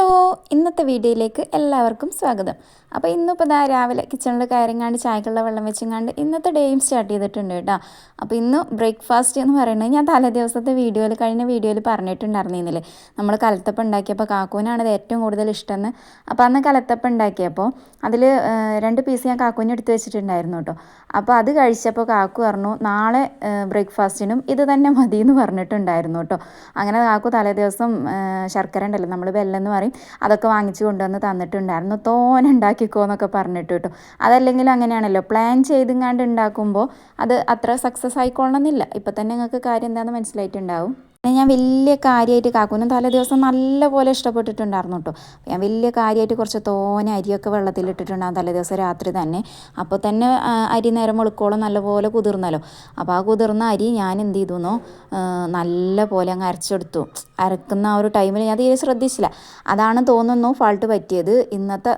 Hello, ഇന്നത്തെ വീഡിയോയിലേക്ക് എല്ലാവർക്കും സ്വാഗതം. അപ്പോൾ ഇന്നിപ്പോൾ രാവിലെ കിച്ചണിൽ കയറിങ്ങാണ്ട് ചായക്കുള്ള വെള്ളം വെച്ചങ്ങാണ്ട് ഇന്നത്തെ ഡേയും സ്റ്റാർട്ട് ചെയ്തിട്ടുണ്ട് കേട്ടോ. അപ്പോൾ ഇന്ന് ബ്രേക്ക്ഫാസ്റ്റ് എന്ന് പറയുന്നത് ഞാൻ തലേ ദിവസത്തെ കഴിഞ്ഞ വീഡിയോയിൽ പറഞ്ഞിട്ടുണ്ടായിരുന്നില്ലേ, നമ്മൾ കലത്തപ്പം ഉണ്ടാക്കിയപ്പോൾ കാക്കൂനാണ് ഇത് ഏറ്റവും കൂടുതൽ ഇഷ്ടമെന്ന്. അപ്പോൾ അന്ന് കലത്തപ്പം ഉണ്ടാക്കിയപ്പോൾ അതിൽ 2 പീസ് ഞാൻ കാക്കൂന് എടുത്ത് വെച്ചിട്ടുണ്ടായിരുന്നു കേട്ടോ. അപ്പോൾ അത് കഴിച്ചപ്പോൾ കാക്കു പറഞ്ഞു നാളെ ബ്രേക്ക്ഫാസ്റ്റിനും ഇത് തന്നെ മതി എന്ന് പറഞ്ഞിട്ടുണ്ടായിരുന്നു കേട്ടോ. അങ്ങനെ കാക്കു തലേ ദിവസം ശർക്കര ഉണ്ടല്ലോ, നമ്മൾ വെല്ലെന്ന് പറയും, അതൊക്കെ വാങ്ങിച്ച് കൊണ്ടുവന്ന് തന്നിട്ടുണ്ടായിരുന്നു. തോനെ ഉണ്ടാക്കിക്കോ എന്നൊക്കെ പറഞ്ഞിട്ട് കേട്ടോ. അതല്ലെങ്കിലും അങ്ങനെയാണല്ലോ, പ്ലാൻ ചെയ്തിങ്ങാണ്ട് ഉണ്ടാക്കുമ്പോൾ അത് അത്ര സക്സസ് ആയിക്കൊള്ളണമെന്നില്ല. ഇപ്പം തന്നെ നിങ്ങൾക്ക് കാര്യം എന്താണെന്ന് മനസ്സിലായിട്ടുണ്ടാവും. ഞാൻ വലിയ കാര്യമായിട്ട് കാക്കൂനും തലേ ദിവസം നല്ലപോലെ ഇഷ്ടപ്പെട്ടിട്ടുണ്ടായിരുന്നു കേട്ടോ. ഞാൻ വലിയ കാര്യമായിട്ട് കുറച്ച് തോനെ അരിയൊക്കെ വെള്ളത്തിലിട്ടിട്ടുണ്ടാകും തലേ ദിവസം രാത്രി തന്നെ. അപ്പോൾ തന്നെ അരി നേരം വെളുക്കോളം നല്ലപോലെ കുതിർന്നല്ലോ. അപ്പോൾ ആ കുതിർന്ന അരി ഞാൻ എന്ത് ചെയ്തു നല്ല പോലെ അങ്ങ് അരച്ചെടുത്തു. അരക്കുന്ന ആ ഒരു ടൈമിൽ ഞാൻ തീരെ ശ്രദ്ധിച്ചില്ല. അതാണ് തോന്നുന്നു ഫാൾട്ട് പറ്റിയത്. ഇന്നത്തെ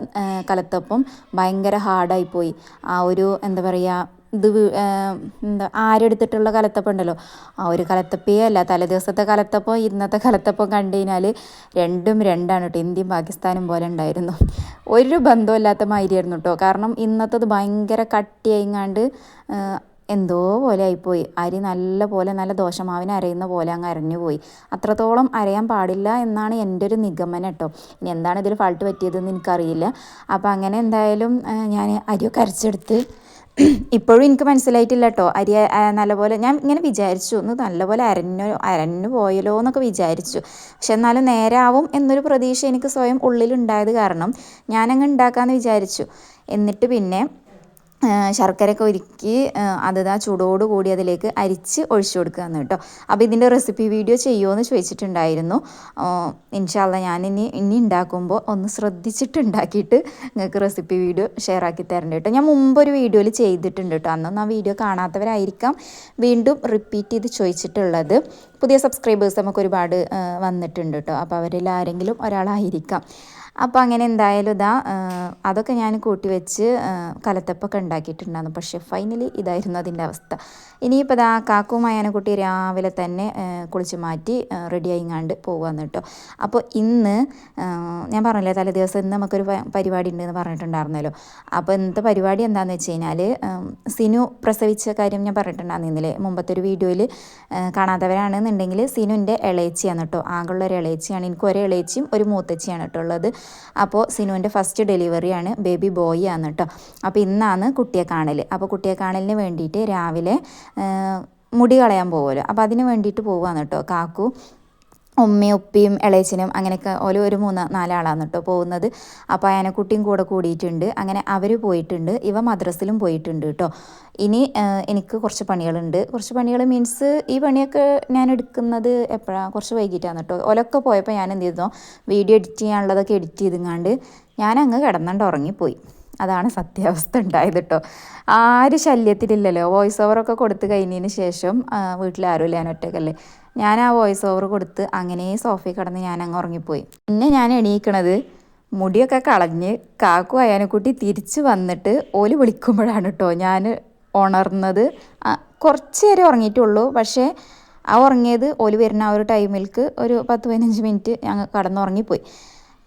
കലത്തപ്പം ഭയങ്കര ഹാർഡായിപ്പോയി. ആ ഒരു എന്താ പറയുക, ആരെടുത്തിട്ടുള്ള കലത്തപ്പം ഉണ്ടല്ലോ, ആ ഒരു കലത്തപ്പേ അല്ല. തലേ ദിവസത്തെ കലത്തപ്പം ഇന്നത്തെ കലത്തപ്പം കണ്ടു കഴിഞ്ഞാൽ രണ്ടും രണ്ടാണ് കേട്ടോ. ഇന്ത്യയും പാകിസ്ഥാനും പോലെ ഉണ്ടായിരുന്നു. ഒരു ബന്ധമില്ലാത്ത മാതിരിയായിരുന്നു കേട്ടോ. കാരണം ഇന്നത്തത് ഭയങ്കര കട്ടിയായിങ്ങാണ്ട് എന്തോ പോലെ ആയിപ്പോയി. അരി നല്ല ദോശമാവിന് അരയുന്ന പോലെ അങ്ങ് അരഞ്ഞു പോയി. അത്രത്തോളം അരയാൻ പാടില്ല എന്നാണ് എൻ്റെ ഒരു നിഗമനം കേട്ടോ. ഇനി എന്താണ് ഇതിൽ ഫാൾട്ട് പറ്റിയതെന്ന് എനിക്കറിയില്ല. അപ്പോൾ അങ്ങനെ എന്തായാലും ഞാൻ അരിയൊക്കെ അരച്ചെടുത്ത്. ഇപ്പോഴും എനിക്ക് മനസ്സിലായിട്ടില്ല കേട്ടോ. അരി നല്ലപോലെ ഞാൻ ഇങ്ങനെ വിചാരിച്ചു, ഒന്ന് നല്ലപോലെ അരഞ്ഞു പോയല്ലോ എന്നൊക്കെ വിചാരിച്ചു. പക്ഷെ എന്നാലും നേരാവും എന്നൊരു പ്രതീക്ഷ എനിക്ക് സ്വയം ഉള്ളിലുണ്ടായത് കാരണം ഞാനങ്ങ് ഉണ്ടാക്കാമെന്ന് വിചാരിച്ചു. എന്നിട്ട് പിന്നെ ശർക്കരയൊക്കെ ഉരുക്കി അത് ചൂടോട് കൂടി അതിലേക്ക് അരിച്ച് ഒഴിച്ചു കൊടുക്കുകയെന്ന് കേട്ടോ. അപ്പോൾ ഇതിൻ്റെ റെസിപ്പി വീഡിയോ ചെയ്യുമോ എന്ന് ചോദിച്ചിട്ടുണ്ടായിരുന്നു. ഇൻഷാ അല്ലാ ഞാൻ ഇനി ഉണ്ടാക്കുമ്പോൾ ഒന്ന് ശ്രദ്ധിച്ചിട്ടുണ്ടാക്കിയിട്ട് നിങ്ങൾക്ക് റെസിപ്പി വീഡിയോ ഷെയർ ആക്കി തരേണ്ട കേട്ടോ. ഞാൻ മുമ്പൊരു വീഡിയോയിൽ ചെയ്തിട്ടുണ്ട് കേട്ടോ. അന്നൊന്നും ആ വീഡിയോ കാണാത്തവരായിരിക്കാം വീണ്ടും റിപ്പീറ്റ് ചെയ്ത് ചോദിച്ചിട്ടുള്ളത്. പുതിയ സബ്സ്ക്രൈബേഴ്സ് നമുക്ക് ഒരുപാട് വന്നിട്ടുണ്ട് കേട്ടോ. അപ്പോൾ അവരിൽ ആരെങ്കിലും ഒരാളായിരിക്കാം. അപ്പോൾ അങ്ങനെ എന്തായാലും അതൊക്കെ ഞാൻ കൂട്ടി വെച്ച് കലത്തപ്പൊക്കെ ഉണ്ടാക്കിയിട്ടുണ്ടായിരുന്നു. പക്ഷേ ഫൈനലി ഇതായിരുന്നു അതിൻ്റെ അവസ്ഥ. ഇനിയിപ്പോൾ കാക്കും മയാനക്കുട്ടി രാവിലെ തന്നെ കുളിച്ച് മാറ്റി റെഡി ആയിങ്ങാണ്ട് പോകാമെന്ന് കേട്ടോ. അപ്പോൾ ഇന്ന് ഞാൻ പറഞ്ഞില്ലേ തലേ ദിവസം ഇന്ന് നമുക്കൊരു പരിപാടി ഉണ്ടെന്ന് പറഞ്ഞിട്ടുണ്ടായിരുന്നല്ലോ. അപ്പോൾ ഇന്നത്തെ പരിപാടി എന്താണെന്ന് വെച്ച് കഴിഞ്ഞാൽ സിനു പ്രസവിച്ച കാര്യം ഞാൻ പറഞ്ഞിട്ടുണ്ടായിരുന്നില്ലേ മുമ്പത്തെ ഒരു വീഡിയോയിൽ. കാണാത്തവരാണെന്നുണ്ടെങ്കിൽ സിനുവിൻ്റെ ഇളയച്ചിയാണ് കേട്ടോ. ആകെയുള്ളൊരു ഇളയച്ചിയാണ്. എനിക്ക് ഒരു ഇളയച്ചിയും ഒരു മൂത്തച്ചിയാണ് കേട്ടോ ഉള്ളത്. അപ്പോൾ സിനുവിൻ്റെ ഫസ്റ്റ് ഡെലിവറിയാണ്, ബേബി ബോയ് ആണ് കേട്ടോ. അപ്പോൾ ഇന്നാണ് കുട്ടിയെ കാണൽ. അപ്പോൾ കുട്ടിയെ കാണലിന് വേണ്ടിയിട്ട് രാവിലെ മുടി കളയാൻ പോകുമല്ലോ, അപ്പോൾ അതിന് വേണ്ടിയിട്ട് പോവുകയാണ് കേട്ടോ. കാക്കു ഉമ്മയും ഉപ്പയും ഇളയച്ചനും അങ്ങനെയൊക്കെ ഒരു 3-4 ആളാണ് കേട്ടോ പോകുന്നത്. അപ്പോൾ ആനക്കുട്ടിയും കൂടെ കൂടിയിട്ടുണ്ട്. അങ്ങനെ അവർ പോയിട്ടുണ്ട്. ഇവ മദ്രസിലും പോയിട്ടുണ്ട് കേട്ടോ. ഇനി എനിക്ക് കുറച്ച് പണികൾ മീൻസ് ഈ പണിയൊക്കെ ഞാൻ എടുക്കുന്നത് എപ്പോഴാണ്, കുറച്ച് വൈകിട്ടാണ് കേട്ടോ. ഒലൊക്കെ പോയപ്പോൾ ഞാൻ എന്ത് ചെയ്തു, വീഡിയോ എഡിറ്റ് ചെയ്യാനുള്ളതൊക്കെ എഡിറ്റ് ചെയ്തെങ്ങാണ്ട് ഞാനങ്ങ് കിടന്നുകൊണ്ട് ഉറങ്ങിപ്പോയി. അതാണ് സത്യാവസ്ഥ ഉണ്ടായത് കേട്ടോ. ആരും ശല്യത്തിലില്ലല്ലോ. വോയിസ് ഓവറൊക്കെ കൊടുത്ത് കഴിഞ്ഞതിന് ശേഷം വീട്ടിലാരും ഞാൻ ഒറ്റയ്ക്കല്ലേ, ഞാൻ ആ വോയിസ് ഓവർ കൊടുത്ത് അങ്ങനെ സോഫയിൽ കിടന്ന് ഞാൻ അങ്ങ് ഉറങ്ങിപ്പോയി. പിന്നെ ഞാൻ എണീക്കണത് മുടിയൊക്കെ കളഞ്ഞ് കാക്കു അയാനെക്കുട്ടി തിരിച്ച് വന്നിട്ട് ഓല് വിളിക്കുമ്പോഴാണ് കേട്ടോ ഞാൻ ഉണർന്നത്. കുറച്ച് നേരം ഉറങ്ങിയിട്ടുള്ളൂ. പക്ഷേ ആ ഉറങ്ങിയത് ഓല് വരുന്ന ആ ഒരു ടൈമിലേക്ക് ഒരു 10-15 മിനിറ്റ് ഞങ്ങൾ കടന്നുറങ്ങിപ്പോയി.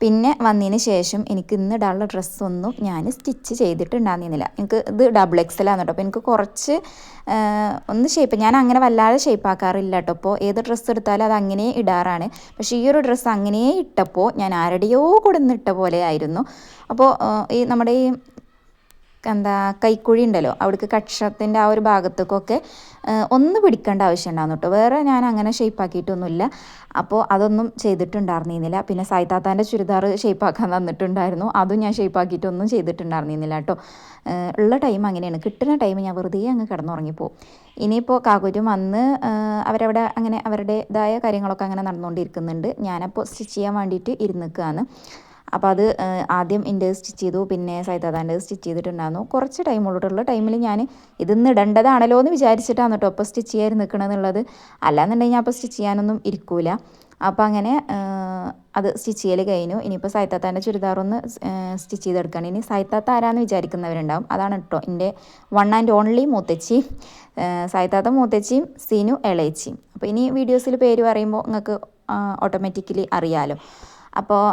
പിന്നെ വന്നതിന് ശേഷം എനിക്ക് ഇന്ന് ഇടാനുള്ള ഡ്രസ്സൊന്നും ഞാൻ സ്റ്റിച്ച് ചെയ്തിട്ടുണ്ടായിരുന്നില്ല. എനിക്ക് ഇത് XXL ആണ് കേട്ടോ. അപ്പോൾ എനിക്ക് കുറച്ച് ഒന്ന് ഷേപ്പ്, ഞാൻ അങ്ങനെ വല്ലാതെ ഷേപ്പാക്കാറില്ല കേട്ടോ. അപ്പോൾ ഏത് ഡ്രസ്സ് എടുത്താലും അത് അങ്ങനെ ഇടാറാണ്. പക്ഷേ ഈ ഒരു ഡ്രസ്സ് അങ്ങനെ ഇട്ടപ്പോൾ ഞാൻ ആരുടെയോ കൊടുന്നിട്ട പോലെ ആയിരുന്നു. അപ്പോൾ ഈ നമ്മുടെ ഈ കൈക്കുഴി ഉണ്ടല്ലോ, അവിടേക്ക് കക്ഷത്തിൻ്റെ ആ ഒരു ഭാഗത്തേക്കൊക്കെ ഒന്ന് പിടിക്കേണ്ട ആവശ്യം ഉണ്ടാകുന്നു കേട്ടോ. വേറെ ഞാൻ അങ്ങനെ ഷേപ്പാക്കിയിട്ടൊന്നുമില്ല. അപ്പോൾ അതൊന്നും ചെയ്തിട്ടുണ്ടായിരുന്നില്ല. പിന്നെ സായിത്താത്താൻ്റെ ചുരിദാർ ഷേപ്പാക്കാൻ തന്നിട്ടുണ്ടായിരുന്നു. അതും ഞാൻ ഷേപ്പാക്കിയിട്ടൊന്നും ചെയ്തിട്ടുണ്ടായിരുന്നില്ല കേട്ടോ. ഉള്ള ടൈം അങ്ങനെയാണ്, കിട്ടുന്ന ടൈം ഞാൻ വെറുതെ അങ്ങ് കിടന്നുറങ്ങിപ്പോവും. ഇനിയിപ്പോൾ കാക്കൂറ്റും വന്ന് അവരവിടെ അങ്ങനെ അവരുടേതായ കാര്യങ്ങളൊക്കെ അങ്ങനെ നടന്നുകൊണ്ടിരിക്കുന്നുണ്ട്. ഞാനപ്പോൾ സ്റ്റിച്ച് ചെയ്യാൻ വേണ്ടിയിട്ട് ഇരുന്നിക്കുകയാണ്. അപ്പോൾ അത് ആദ്യം എൻ്റെ സ്റ്റിച്ച് ചെയ്തു, പിന്നെ സൈതാതാൻ്റെ സ്റ്റിച്ച് ചെയ്തിട്ടുണ്ടായിരുന്നു. കുറച്ച് ടൈമുള്ള ടൈമിൽ ഞാൻ ഇതിന്ന് ഇടേണ്ടതാണല്ലോ എന്ന് വിചാരിച്ചിട്ടാണ് കേട്ടോ അപ്പോൾ സ്റ്റിച്ച് ചെയ്യാൻ നിൽക്കണമെന്നുള്ളത്. അല്ലാന്നുണ്ടെങ്കിൽ ഞാൻ അപ്പോൾ സ്റ്റിച്ച് ചെയ്യാനൊന്നും ഇരിക്കൂല. അപ്പോൾ അങ്ങനെ അത് സ്റ്റിച്ച് ചെയ്യൽ കഴിഞ്ഞു. ഇനിയിപ്പോൾ സായിത്താത്താൻ്റെ ചുരിദാറൊന്ന് സ്റ്റിച്ച് ചെയ്തെടുക്കണം. ഇനി സായിത്താത്ത ആരാന്ന് വിചാരിക്കുന്നവരുണ്ടാവും. അതാണ് കേട്ടോ എൻ്റെ വൺ ആൻഡ് ഓൺലി മൂത്തച്ചി. സായിത്താത്ത മൂത്തച്ചിയും സിനു ഇളയച്ചിയും. അപ്പോൾ ഇനി വീഡിയോസിൽ പേര് പറയുമ്പോൾ നിങ്ങൾക്ക് ഓട്ടോമാറ്റിക്കലി അറിയാമല്ലോ. അപ്പോൾ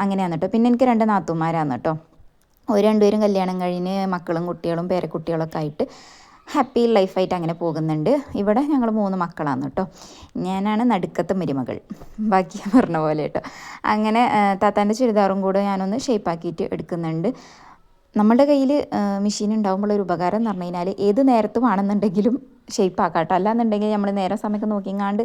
അങ്ങനെയാണ് കേട്ടോ. പിന്നെ എനിക്ക് 2 നാത്തൂന്മാരാണ് കേട്ടോ. ഒരു രണ്ടുപേരും കല്യാണം കഴിഞ്ഞ് മക്കളും കുട്ടികളും പേരക്കുട്ടികളൊക്കെ ആയിട്ട് ഹാപ്പി ലൈഫായിട്ട് അങ്ങനെ പോകുന്നുണ്ട്. ഇവിടെ ഞങ്ങൾ 3 മക്കളാണ് കേട്ടോ. ഞാനാണ് നടുക്കത്തെ മരുമകൾ, ബാക്കി പറഞ്ഞ പോലെ കേട്ടോ. അങ്ങനെ താത്താൻ്റെ ചുരിദാറും കൂടെ ഞാനൊന്ന് ഷേപ്പാക്കിയിട്ട് എടുക്കുന്നുണ്ട്. നമ്മുടെ കയ്യിൽ മെഷീൻ ഉണ്ടാകുമ്പോഴൊരു ഉപകാരം എന്ന് പറഞ്ഞു കഴിഞ്ഞാൽ ഏത് നേരത്തും ആണെന്നുണ്ടെങ്കിലും ഷേപ്പ് ആക്കാം കേട്ടോ. അല്ലാന്നുണ്ടെങ്കിൽ നമ്മൾ നേരം സമയമൊക്കെ നോക്കിങ്ങാണ്ട്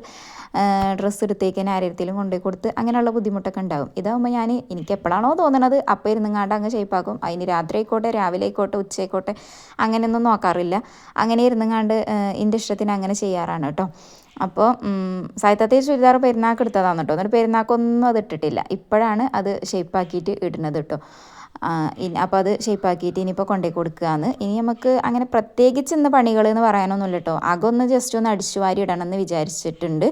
ഡ്രസ്സ് എടുത്തേക്കാൻ ആരെടുത്തേലും കൊണ്ടുപോയി കൊടുത്ത് അങ്ങനെയുള്ള ബുദ്ധിമുട്ടൊക്കെ ഉണ്ടാകും. ഇതാകുമ്പോൾ എനിക്ക് എപ്പോഴാണോ തോന്നണത് അപ്പോൾ ഇരുന്നങ്ങാണ്ട് അങ്ങ് ഷേപ്പാക്കും. അതിന് രാത്രി ആയിക്കോട്ടെ, രാവിലെ ആയിക്കോട്ടെ, ഉച്ചയായിക്കോട്ടെ, അങ്ങനെയൊന്നും നോക്കാറില്ല. അങ്ങനെ ഇരുന്നങ്ങാണ്ട് എൻ്റെ ഇഷ്ടത്തിന് അങ്ങനെ ചെയ്യാറാണ് കേട്ടോ. അപ്പോൾ സായിത്തത്തെ ചുരിദാർ പെരുന്നാൾക്ക് എടുത്തതാണ് കേട്ടോ. എന്നിട്ട് പെരുന്നാൾക്കൊന്നും അത് ഇട്ടിട്ടില്ല. ഇപ്പോഴാണ് അത് ഷേപ്പാക്കിയിട്ട് ഇടുന്നത് കേട്ടോ. അപ്പോൾ അത് ഷേപ്പാക്കിയിട്ട് ഇനിയിപ്പോൾ കൊണ്ടുപോയി കൊടുക്കുകയാണ്. ഇനി നമുക്ക് അങ്ങനെ പ്രത്യേകിച്ച് ഇന്ന് പണികൾ എന്ന് പറയാനൊന്നുമില്ല കേട്ടോ. അകൊന്ന് ജസ്റ്റ് ഒന്ന് അടിച്ചു വാരി ഇടണം എന്ന് വിചാരിച്ചിട്ടുണ്ട്.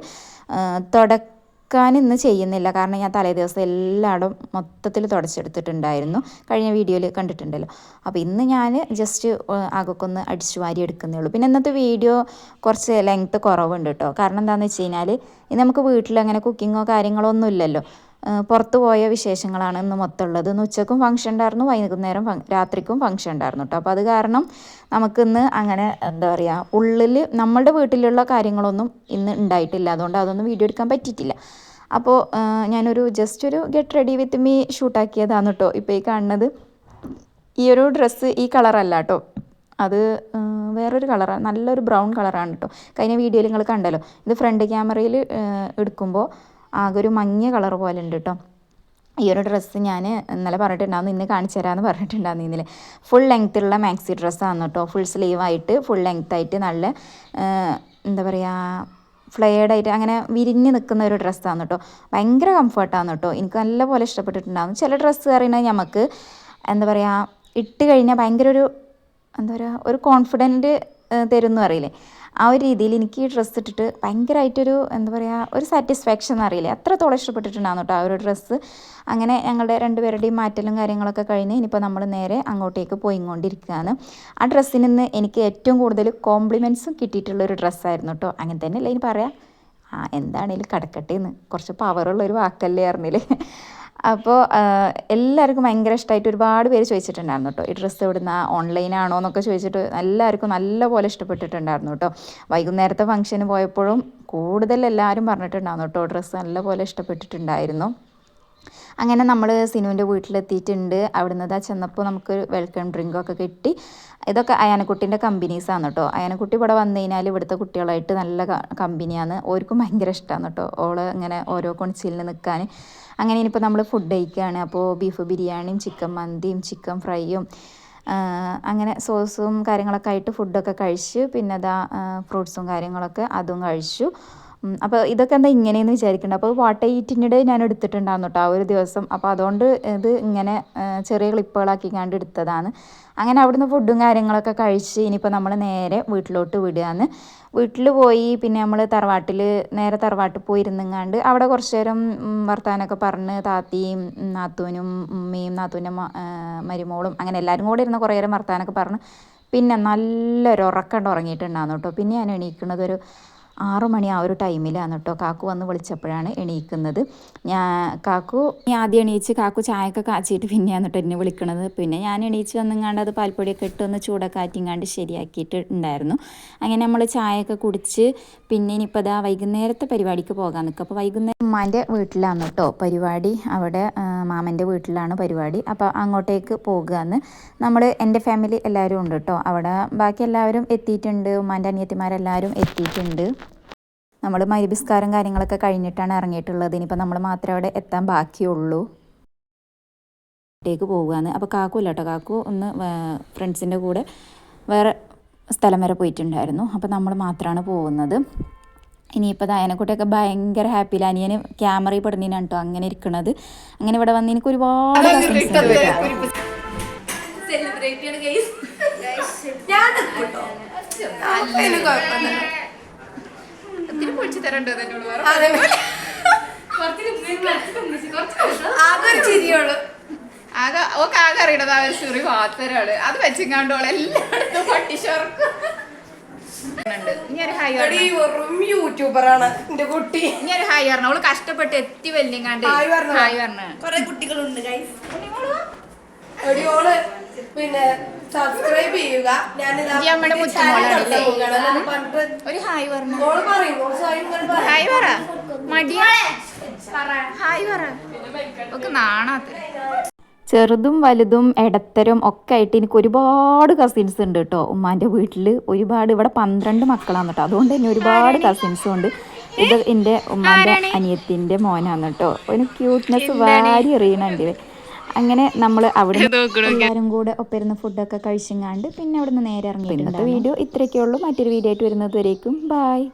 തുടക്കാൻ ഇന്ന് ചെയ്യുന്നില്ല, കാരണം ഞാൻ തലേ ദിവസം എല്ലായിടും മൊത്തത്തിൽ തുടച്ചെടുത്തിട്ടുണ്ടായിരുന്നു, കഴിഞ്ഞ വീഡിയോയിൽ കണ്ടിട്ടുണ്ടല്ലോ. അപ്പോൾ ഇന്ന് ഞാൻ ജസ്റ്റ് അകൊക്കെ ഒന്ന് അടിച്ചു വാരി എടുക്കുന്നേ ഉള്ളൂ. പിന്നെ ഇന്നത്തെ വീഡിയോ കുറച്ച് ലെങ്ത്ത് കുറവുണ്ട് കേട്ടോ. കാരണം എന്താണെന്ന് വെച്ച് കഴിഞ്ഞാൽ ഇന്ന് നമുക്ക് വീട്ടിൽ അങ്ങനെ കുക്കിങ്ങോ കാര്യങ്ങളോ ഒന്നും ഇല്ലല്ലോ. പുറത്ത് പോയ വിശേഷങ്ങളാണ് ഇന്ന് മൊത്തം ഉള്ളത്. ഇന്ന് ഉച്ചക്കും ഫംഗ്ഷൻ ഉണ്ടായിരുന്നു, വൈകുന്നേരം രാത്രിക്കും ഫംഗ്ഷൻ ഉണ്ടായിരുന്നു കേട്ടോ. അപ്പോൾ അത് കാരണം നമുക്കിന്ന് അങ്ങനെ എന്താ പറയുക, ഉള്ളിൽ നമ്മളുടെ വീട്ടിലുള്ള കാര്യങ്ങളൊന്നും ഇന്ന് ഉണ്ടായിട്ടില്ല. അതുകൊണ്ട് അതൊന്നും വീഡിയോ എടുക്കാൻ പറ്റിയിട്ടില്ല. അപ്പോൾ ഞാനൊരു ജസ്റ്റ് ഒരു ഗെറ്റ് റെഡി വിത്ത് മീ ഷൂട്ടാക്കിയതാണ് കേട്ടോ. ഇപ്പോൾ ഈ കാണുന്നത് ഈ ഒരു ഡ്രസ്സ് ഈ കളറല്ല കേട്ടോ, അത് വേറൊരു കളറാണ്, നല്ലൊരു ബ്രൗൺ കളറാണ് കേട്ടോ. കഴിഞ്ഞ വീഡിയോയിൽ നിങ്ങൾ കണ്ടല്ലോ. ഇത് ഫ്രണ്ട് ക്യാമറയിൽ എടുക്കുമ്പോൾ ആകെ ഒരു മഞ്ഞ കളർ പോലെ ഉണ്ട് കേട്ടോ. ഈ ഒരു ഡ്രസ്സ് ഞാൻ ഇന്നലെ പറഞ്ഞിട്ടുണ്ടായിരുന്നു, ഇന്ന് കാണിച്ചു തരാമെന്ന് പറഞ്ഞിട്ടുണ്ടായിരുന്നു. ഇന്നലെ ഫുൾ ലെങ്ത്തുള്ള മാക്സി ഡ്രസ്സാണ് കേട്ടോ. ഫുൾ സ്ലീവായിട്ട് ഫുൾ ലെങ്ത്തായിട്ട് നല്ല എന്താ പറയുക, ഫ്ലെയർഡായിട്ട് അങ്ങനെ വിരിഞ്ഞ് നിൽക്കുന്ന ഒരു ഡ്രസ്സാണ് കേട്ടോ. ഭയങ്കര കംഫർട്ടാണ് കേട്ടോ. എനിക്ക് നല്ലപോലെ ഇഷ്ടപ്പെട്ടിട്ടുണ്ടാകും. ചില ഡ്രസ്സ് പറയുന്നത് നമുക്ക് എന്താ പറയുക, ഇട്ട് കഴിഞ്ഞാൽ ഭയങ്കര ഒരു എന്താ പറയുക, ഒരു കോൺഫിഡൻറ്റ് തരുമെന്ന് അറിയില്ലേ, ആ ഒരു രീതിയിൽ എനിക്ക് ഈ ഡ്രസ്സ് ഇട്ടിട്ട് ഭയങ്കരമായിട്ടൊരു എന്താ പറയുക, ഒരു സാറ്റിസ്ഫാക്ഷൻ അറിയില്ലേ, അത്രത്തോളം ഇഷ്ടപ്പെട്ടിട്ടുണ്ടാകുന്നു കേട്ടോ ആ ഒരു ഡ്രസ്സ്. അങ്ങനെ ഞങ്ങളുടെ രണ്ടുപേരുടെയും മാറ്റലും കാര്യങ്ങളൊക്കെ കഴിഞ്ഞ് ഇനിയിപ്പോൾ നമ്മൾ നേരെ അങ്ങോട്ടേക്ക് പോയിക്കൊണ്ടിരിക്കുകയാണ്. ആ ഡ്രസ്സിൽ നിന്ന് എനിക്ക് ഏറ്റവും കൂടുതൽ കോംപ്ലിമെൻറ്റ്സും കിട്ടിയിട്ടുള്ളൊരു ഡ്രസ്സായിരുന്നു കേട്ടോ. അങ്ങനെ തന്നെയല്ലേ ഇനി പറയാം, എന്താണേലും കിടക്കട്ടെ എന്ന്, കുറച്ച് പവറുള്ളൊരു വാക്കല്ലേ അറിഞ്ഞില്ലേ. അപ്പോൾ എല്ലാവർക്കും ഭയങ്കര ഇഷ്ടമായിട്ട് ഒരുപാട് പേര് ചോദിച്ചിട്ടുണ്ടായിരുന്നു കേട്ടോ, ഈ ഡ്രസ്സ് എവിടുന്ന, ഓൺലൈനാണോ എന്നൊക്കെ ചോദിച്ചിട്ട് എല്ലാവർക്കും നല്ലപോലെ ഇഷ്ടപ്പെട്ടിട്ടുണ്ടായിരുന്നു കേട്ടോ. വൈകുന്നേരത്തെ ഫംഗ്ഷന് പോയപ്പോഴും കൂടുതൽ എല്ലാവരും പറഞ്ഞിട്ടുണ്ടായിരുന്നു കേട്ടോ, ഡ്രസ്സ് നല്ലപോലെ ഇഷ്ടപ്പെട്ടിട്ടുണ്ടായിരുന്നു. അങ്ങനെ നമ്മൾ സിനുവിൻ്റെ വീട്ടിലെത്തിയിട്ടുണ്ട്. അവിടുന്ന് ഇതാ ചെന്നപ്പോൾ നമുക്കൊരു വെൽക്കം ഡ്രിങ്കൊക്കെ കിട്ടി. ഇതൊക്കെ അയാനക്കുട്ടീൻ്റെ കമ്പനീസാണ് കേട്ടോ. അയാനക്കുട്ടി ഇവിടെ വന്നു കഴിഞ്ഞാൽ ഇവിടുത്തെ കുട്ടികളായിട്ട് നല്ല കമ്പനിയാണ്, ഓർക്കും ഭയങ്കര ഇഷ്ടമാണ് കേട്ടോ ഓള് ഇങ്ങനെ ഓരോ കൊണിച്ചിലിന് നിൽക്കാൻ. അങ്ങനെ ഇനിയിപ്പോൾ നമ്മൾ ഫുഡ് കഴിക്കുകയാണ്. അപ്പോൾ ബീഫ് ബിരിയാണിയും ചിക്കൻ മന്തിയും ചിക്കൻ ഫ്രൈയും അങ്ങനെ സോസും കാര്യങ്ങളൊക്കെ ആയിട്ട് ഫുഡൊക്കെ കഴിച്ച്, പിന്നെ അതാ ഫ്രൂട്ട്സും കാര്യങ്ങളൊക്കെ അതും കഴിച്ചു. അപ്പോൾ ഇതൊക്കെ എന്താ ഇങ്ങനെയെന്ന് വിചാരിക്കുന്നുണ്ട്. അപ്പോൾ വാട്ടർ ഈറ്റിനിടെ ഞാൻ എടുത്തിട്ടുണ്ടായിരുന്നു കേട്ടോ ആ ഒരു ദിവസം. അപ്പോൾ അതുകൊണ്ട് ഇത് ഇങ്ങനെ ചെറിയ ക്ലിപ്പുകളാക്കി കണ്ട് എടുത്തതാണ്. അങ്ങനെ അവിടുന്ന് ഫുഡും കാര്യങ്ങളൊക്കെ കഴിച്ച് ഇനിയിപ്പോൾ നമ്മൾ നേരെ വീട്ടിലോട്ട് വിടുകയാണ്. വീട്ടിൽ പോയി പിന്നെ നമ്മൾ നേരെ തറവാട്ടിൽ പോയി ഇരുന്നങ്ങാണ്ട് അവിടെ കുറച്ച് നേരം വർത്താനമൊക്കെ പറഞ്ഞ് താത്തിയും നാത്തൂനും ഉമ്മയും നാത്തൂൻ്റെ മരുമോളും അങ്ങനെ എല്ലാവരും കൂടെ ഇരുന്ന് കുറേ നേരം വർത്താനമൊക്കെ പറഞ്ഞ് പിന്നെ നല്ലൊരു ഉറക്കം ഉറങ്ങിയിട്ടുണ്ടായിരുന്നു കേട്ടോ. പിന്നെ ഞാൻ എണീക്കുന്നത് ഒരു 6 മണി ആ ഒരു ടൈമിലാണ് കേട്ടോ. കാക്കു വന്ന് വിളിച്ചപ്പോഴാണ് എണീക്കുന്നത്. കാക്കു ആദ്യം എണീച്ച് കാക്കു ചായയൊക്കെ കാച്ചിട്ട് പിന്നെയാണ് കേട്ടോ എന്നെ വിളിക്കണത്. പിന്നെ ഞാൻ എണീച്ച് വന്നെങ്ങാണ്ട് അത് പാൽപ്പൊടിയൊക്കെ ഇട്ടൊന്ന് ചൂടൊക്കെ ആറ്റിങ്ങാണ്ട് ശരിയാക്കിയിട്ട് ഉണ്ടായിരുന്നു. അങ്ങനെ നമ്മൾ ചായയൊക്കെ കുടിച്ച് പിന്നെ ഇനിയിപ്പോൾ അതാ വൈകുന്നേരത്തെ പരിപാടിക്ക് പോകാൻ നിൽക്കുക. അപ്പോൾ വൈകുന്നേരം ഉമ്മാൻ്റെ വീട്ടിലാണ് കേട്ടോ പരിപാടി, അവിടെ മാമൻ്റെ വീട്ടിലാണ് പരിപാടി. അപ്പോൾ അങ്ങോട്ടേക്ക് പോകുകയെന്ന് എൻ്റെ ഫാമിലി എല്ലാവരും ഉണ്ട് കേട്ടോ അവിടെ. ബാക്കി എല്ലാവരും എത്തിയിട്ടുണ്ട്, ഉമ്മാൻ്റെ അനിയത്തിമാരെല്ലാവരും എത്തിയിട്ടുണ്ട്. നമ്മൾ മൈബിസ്കാരം കാര്യങ്ങളൊക്കെ കഴിഞ്ഞിട്ടാണ് ഇറങ്ങിയിട്ടുള്ളത്. ഇനിയിപ്പോൾ നമ്മൾ മാത്രമേ അവിടെ എത്താൻ ബാക്കിയുള്ളൂ. ട്ടേക്ക് പോകുകയാണ്. അപ്പോൾ കാക്കു ഇല്ല കേട്ടോ, കാക്കു ഒന്ന് ഫ്രണ്ട്സിൻ്റെ കൂടെ വേറെ സ്ഥലം വരെ പോയിട്ടുണ്ടായിരുന്നു. അപ്പോൾ നമ്മൾ മാത്രമാണ് പോകുന്നത്. ഇനിയിപ്പോൾ അയനക്കുട്ടിയൊക്കെ ഭയങ്കര ഹാപ്പിയിൽ, അനിയന് ക്യാമറയിൽ പെടുന്നതിനാണ് കേട്ടോ അങ്ങനെ ഇരിക്കണത്. അങ്ങനെ ഇവിടെ വന്ന് എനിക്ക് ഒരുപാട് ആകെ അറിയണത് ആ ഒരു ചെറിയ പാത്രമാണ്, അത് വെച്ചിങ്ങാണ്ടോളെ എല്ലായിടത്തും പട്ടിച്ചോർക്കും. യൂട്യൂബറാണ് എന്റെ കുട്ടി. ഇനി ഒരു ഹായ് പറഞ്ഞു. അവള് കഷ്ടപ്പെട്ട് എത്തി വെല്ലിങ്ങാണ്ട് ഹായ് പറഞ്ഞു. കൊറേ കുട്ടികളുണ്ട് പിന്നെ സബ്സ്ക്രൈബ് ചെയ്യുക. ഒരു ഹായ് പറഞ്ഞു. ഹായ് പറ മടിയാ ഹായ് പറ ഒക്കെ നാണാത്ത. ചെറുതും വലുതും ഇടത്തരം ഒക്കെ ആയിട്ട് എനിക്ക് ഒരുപാട് കസിൻസ് ഉണ്ട് കേട്ടോ. ഉമ്മാൻ്റെ വീട്ടിൽ ഒരുപാട്, ഇവിടെ 12 മക്കളാണ് കേട്ടോ. അതുകൊണ്ട് തന്നെ ഒരുപാട് കസിൻസും ഉണ്ട്. ഇത് എൻ്റെ ഉമ്മാൻ്റെ അനിയത്തിൻ്റെ മോനാണ് കേട്ടോ. ഒരു ക്യൂട്ട്നെസ് വാരി എറിയണുണ്ട്. അങ്ങനെ നമ്മൾ അവിടെ എല്ലാവരും കൂടെ ഒപ്പരുന്ന ഫുഡൊക്കെ കഴിച്ചങ്ങാണ്ട് പിന്നെ അവിടെ നിന്ന് നേരെ ഇറങ്ങിയിട്ടുണ്ട്. ഇന്നത്തെ വീഡിയോ ഇത്രയൊക്കെ ഉള്ളൂ. മറ്റൊരു വീഡിയോ ആയിട്ട് വരുന്നത് വരേക്കും ബായ്.